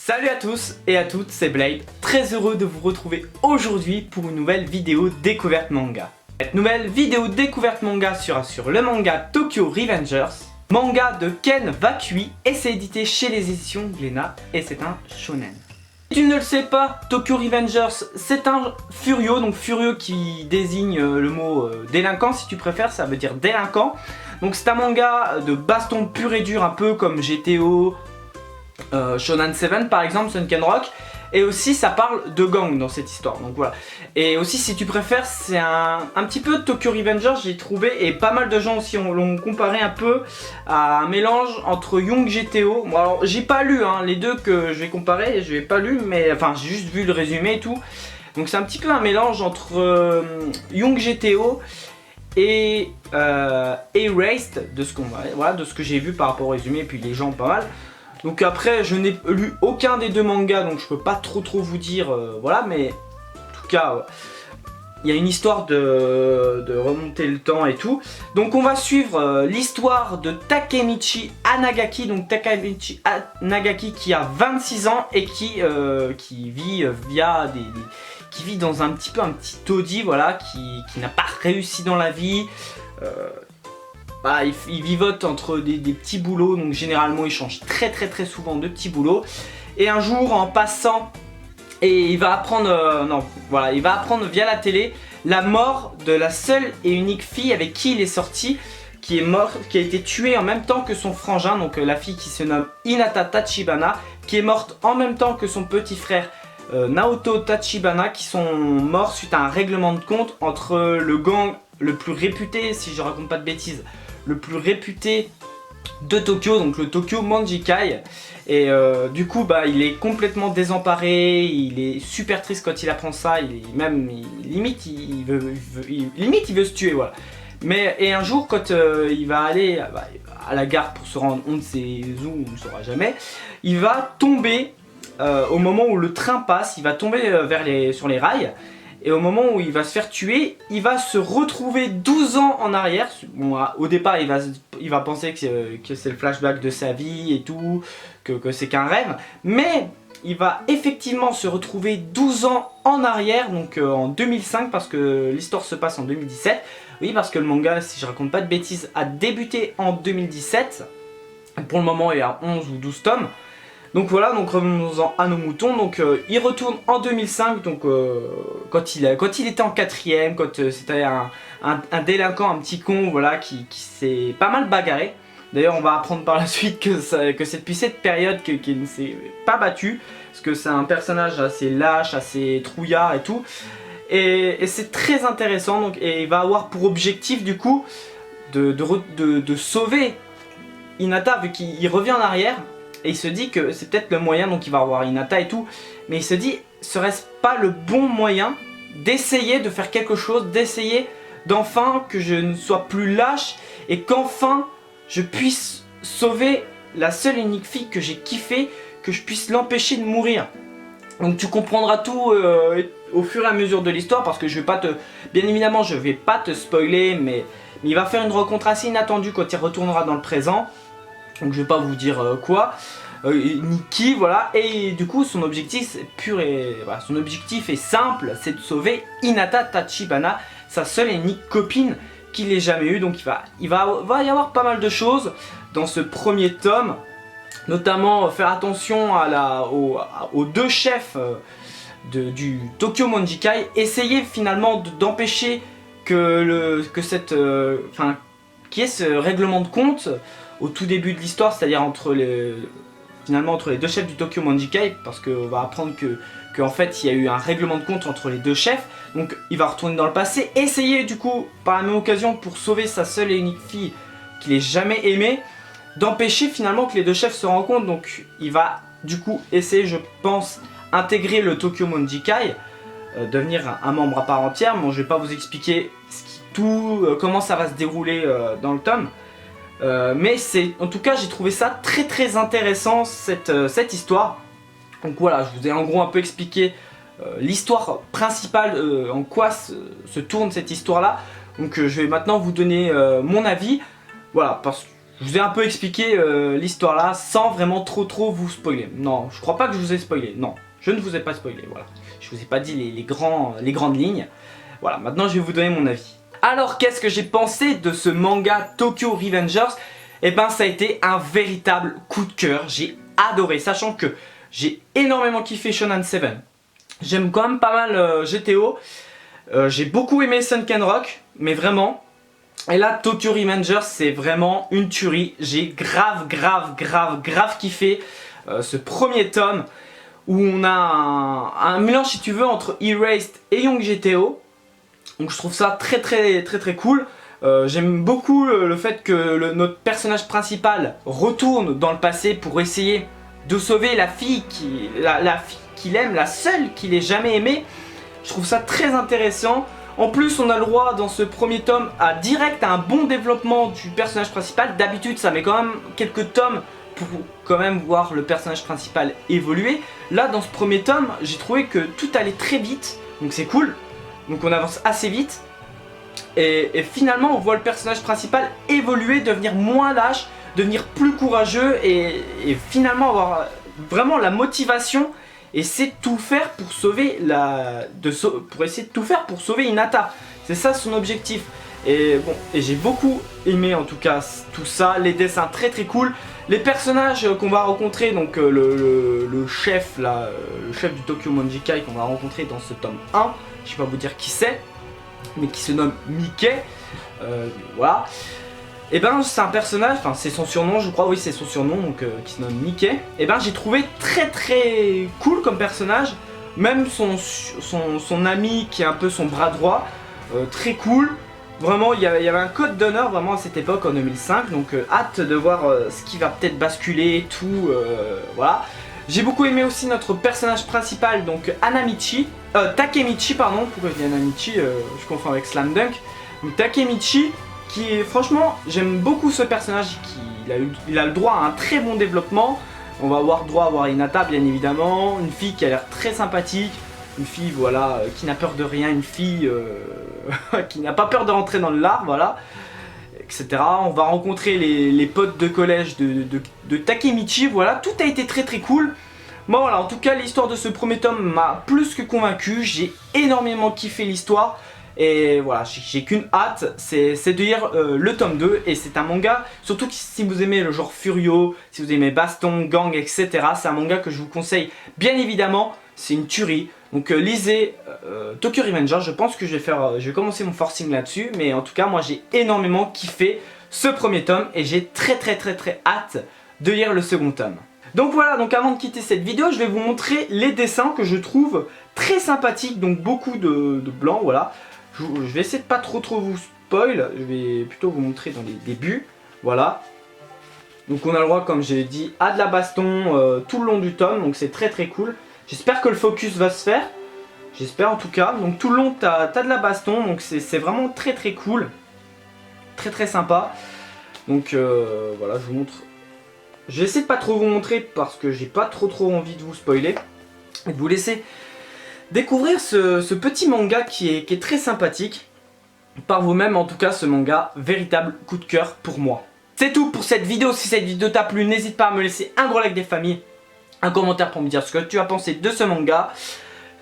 Salut à tous et à toutes, c'est Blade, très heureux de vous retrouver aujourd'hui pour une nouvelle vidéo découverte manga. Cette nouvelle vidéo découverte manga sera sur le manga Tokyo Revengers, manga de Ken Wakui et c'est édité chez les éditions Glénat et c'est un shonen. Si tu ne le sais pas, Tokyo Revengers c'est un furio, donc furio qui désigne le mot délinquant si tu préfères, ça veut dire délinquant. Donc c'est un manga de baston pur et dur un peu comme GTO, Shonen 7 par exemple, Sunken Rock, et aussi ça parle de gang dans cette histoire, donc voilà. Et aussi si tu préfères c'est un petit peu Tokyo Revengers j'ai trouvé, et pas mal de gens aussi l'ont comparé un peu à un mélange entre Young GTO. Bon, alors j'ai pas lu les deux que je vais comparer, je l'ai pas lu, mais enfin j'ai juste vu le résumé et tout. Donc c'est un petit peu un mélange entre Young GTO et Erased de ce qu'on voilà, de ce que j'ai vu par rapport au résumé, et puis les gens pas mal. Donc après je n'ai lu aucun des deux mangas donc je peux pas trop vous dire voilà, mais en tout cas il y a une histoire de remonter le temps et tout. Donc on va suivre l'histoire de Takemichi Anagaki. Donc Takemichi Anagaki qui a 26 ans et qui vit via qui vit dans un petit taudis, voilà, qui n'a pas réussi dans la vie. Il vivote entre des petits boulots, donc généralement il change très souvent de petits boulots. Et un jour en passant, et il va apprendre, il va apprendre via la télé la mort de la seule et unique fille avec qui il est sorti, qui est morte, qui a été tuée en même temps que son frangin, donc la fille qui se nomme Hinata Tachibana, qui est morte en même temps que son petit frère Naoto Tachibana, qui sont morts suite à un règlement de compte entre le gang le plus réputé, si je raconte pas de bêtises, le plus réputé de Tokyo, donc le Tokyo Manjikai. Et du coup il est complètement désemparé, il est super triste quand il apprend ça, limite il veut se tuer, voilà. Et un jour quand il va aller à la gare pour se rendre on ne sait où, on ne saura jamais, il va tomber au moment où le train passe, il va tomber sur les rails. Et au moment où il va se faire tuer, il va se retrouver 12 ans en arrière. Bon, au départ, il va penser que c'est le flashback de sa vie et tout, que c'est qu'un rêve. Mais il va effectivement se retrouver 12 ans en arrière, donc en 2005, parce que l'histoire se passe en 2017. Oui, parce que le manga, si je raconte pas de bêtises, a débuté en 2017. Pour le moment, il y a 11 ou 12 tomes. Donc voilà, donc revenons-en à nos moutons. Donc il retourne en 2005, donc quand il était en 4ème, quand c'était un délinquant, un petit con, voilà, qui s'est pas mal bagarré. D'ailleurs on va apprendre par la suite que c'est depuis cette période qu'il ne s'est pas battu, parce que c'est un personnage assez lâche, assez trouillard et tout. Et c'est très intéressant, donc, et il va avoir pour objectif du coup de sauver Hinata, vu qu'il revient en arrière. Et il se dit que c'est peut-être le moyen, donc il va revoir Hinata et tout, mais il se dit, serait-ce pas le bon moyen d'essayer de faire quelque chose, d'essayer d'enfin que je ne sois plus lâche et qu'enfin je puisse sauver la seule et unique fille que j'ai kiffée, que je puisse l'empêcher de mourir. Donc tu comprendras tout au fur et à mesure de l'histoire, parce que je vais pas te... Bien évidemment je vais pas te spoiler, mais il va faire une rencontre assez inattendue quand il retournera dans le présent. Donc je vais pas vous dire quoi, ni qui, voilà. Et du coup son objectif est pur et voilà, son objectif est simple, c'est de sauver Hinata Tachibana, sa seule et unique copine qu'il ait jamais eue. Donc il va y avoir pas mal de choses dans ce premier tome, notamment faire attention aux deux chefs du Tokyo Manjikai, essayer finalement d'empêcher qu'il y ait ce règlement de compte au tout début de l'histoire, c'est-à-dire entre les deux chefs du Tokyo Manjikai, parce qu'on va apprendre que en fait il y a eu un règlement de compte entre les deux chefs. Donc il va retourner dans le passé, essayer du coup par la même occasion, pour sauver sa seule et unique fille qu'il ait jamais aimée, d'empêcher finalement que les deux chefs se rencontrent. Donc il va du coup essayer, je pense, intégrer le Tokyo Manjikai, devenir un membre à part entière. Bon, je vais pas vous expliquer comment ça va se dérouler dans le tome. Mais en tout cas j'ai trouvé ça très intéressant, cette histoire. Donc voilà, je vous ai en gros un peu expliqué l'histoire principale, en quoi se tourne cette histoire là. Donc je vais maintenant vous donner mon avis. Voilà, parce que je vous ai un peu expliqué l'histoire là sans vraiment trop vous spoiler. Non, je crois pas que je vous ai spoilé. Non, je ne vous ai pas spoilé. Voilà, je vous ai pas dit les grandes lignes. Voilà, maintenant je vais vous donner mon avis. Alors, qu'est-ce que j'ai pensé de ce manga Tokyo Revengers? Eh ben, ça a été un véritable coup de cœur. J'ai adoré, sachant que j'ai énormément kiffé Shonen 7. J'aime quand même pas mal GTO. J'ai beaucoup aimé Sunken Rock, mais vraiment. Et là, Tokyo Revengers, c'est vraiment une tuerie. J'ai grave kiffé ce premier tome où on a un mélange, si tu veux, entre Erased et Young GTO. Donc je trouve ça très cool. J'aime beaucoup le fait que notre personnage principal retourne dans le passé pour essayer de sauver la fille qu'il aime, la seule qu'il ait jamais aimée. Je trouve ça très intéressant. En plus, on a le droit dans ce premier tome à un bon développement du personnage principal. D'habitude, ça met quand même quelques tomes pour quand même voir le personnage principal évoluer. Là, dans ce premier tome, j'ai trouvé que tout allait très vite, donc c'est cool. Donc on avance assez vite. Et finalement, on voit le personnage principal évoluer, devenir moins lâche, devenir plus courageux et finalement avoir vraiment la motivation et essayer de tout faire pour sauver pour sauver Hinata. C'est ça son objectif. Et bon, et j'ai beaucoup aimé en tout cas tout ça, les dessins très cool, les personnages qu'on va rencontrer, donc le chef là, le chef du Tokyo Manjikai qu'on va rencontrer dans ce tome 1, je vais pas vous dire qui c'est, mais qui se nomme Mickey, voilà. Et ben c'est un personnage, enfin c'est son surnom je crois, oui c'est son surnom, donc qui se nomme Mickey. Et ben j'ai trouvé très cool comme personnage, même son ami qui est un peu son bras droit, très cool. Vraiment il y avait un code d'honneur vraiment à cette époque en 2005, donc hâte de voir ce qui va peut-être basculer et tout, voilà. J'ai beaucoup aimé aussi notre personnage principal, donc Takemichi pardon, pourquoi je dis Anamichi, je confonds avec Slam Dunk. Donc Takemichi, qui est franchement, j'aime beaucoup ce personnage, il a le droit à un très bon développement. On va avoir droit à voir Hinata bien évidemment, une fille qui a l'air très sympathique, une fille voilà, qui n'a peur de rien, une fille qui n'a pas peur de rentrer dans le lard, voilà, etc. On va rencontrer les potes de collège de Takemichi, voilà, tout a été très cool. Bon voilà, en tout cas l'histoire de ce premier tome m'a plus que convaincu, j'ai énormément kiffé l'histoire. Et voilà, j'ai qu'une hâte, c'est de lire le tome 2. Et c'est un manga, surtout si vous aimez le genre Furio, si vous aimez baston, gang, etc. C'est un manga que je vous conseille bien évidemment, c'est une tuerie. Donc lisez Tokyo Revengers, je pense que je vais commencer mon forcing là-dessus. Mais en tout cas, moi j'ai énormément kiffé ce premier tome et j'ai très hâte de lire le second tome. Donc voilà, donc avant de quitter cette vidéo, je vais vous montrer les dessins que je trouve très sympathiques. Donc beaucoup de blanc, voilà. Je vais essayer de pas trop vous spoil, je vais plutôt vous montrer dans les débuts, voilà. Donc on a le droit, comme j'ai dit, à de la baston tout le long du tome, donc c'est très cool. J'espère que le focus va se faire, j'espère en tout cas. Donc tout le long t'as de la baston, donc c'est vraiment très cool, très sympa. Donc voilà, je vous montre. Je vais essayer de pas trop vous montrer parce que j'ai pas trop envie de vous spoiler et de vous laisser découvrir ce petit manga qui est très sympathique par vous-même. En tout cas, ce manga, véritable coup de cœur pour moi. C'est tout pour cette vidéo. Si cette vidéo t'a plu, n'hésite pas à me laisser un gros like des familles, un commentaire pour me dire ce que tu as pensé de ce manga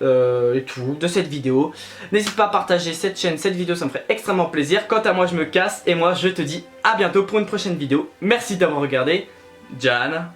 et tout, de cette vidéo. N'hésite pas à partager cette chaîne, cette vidéo, ça me ferait extrêmement plaisir. Quant à moi, je me casse et moi, je te dis à bientôt pour une prochaine vidéo. Merci d'avoir regardé. Jan.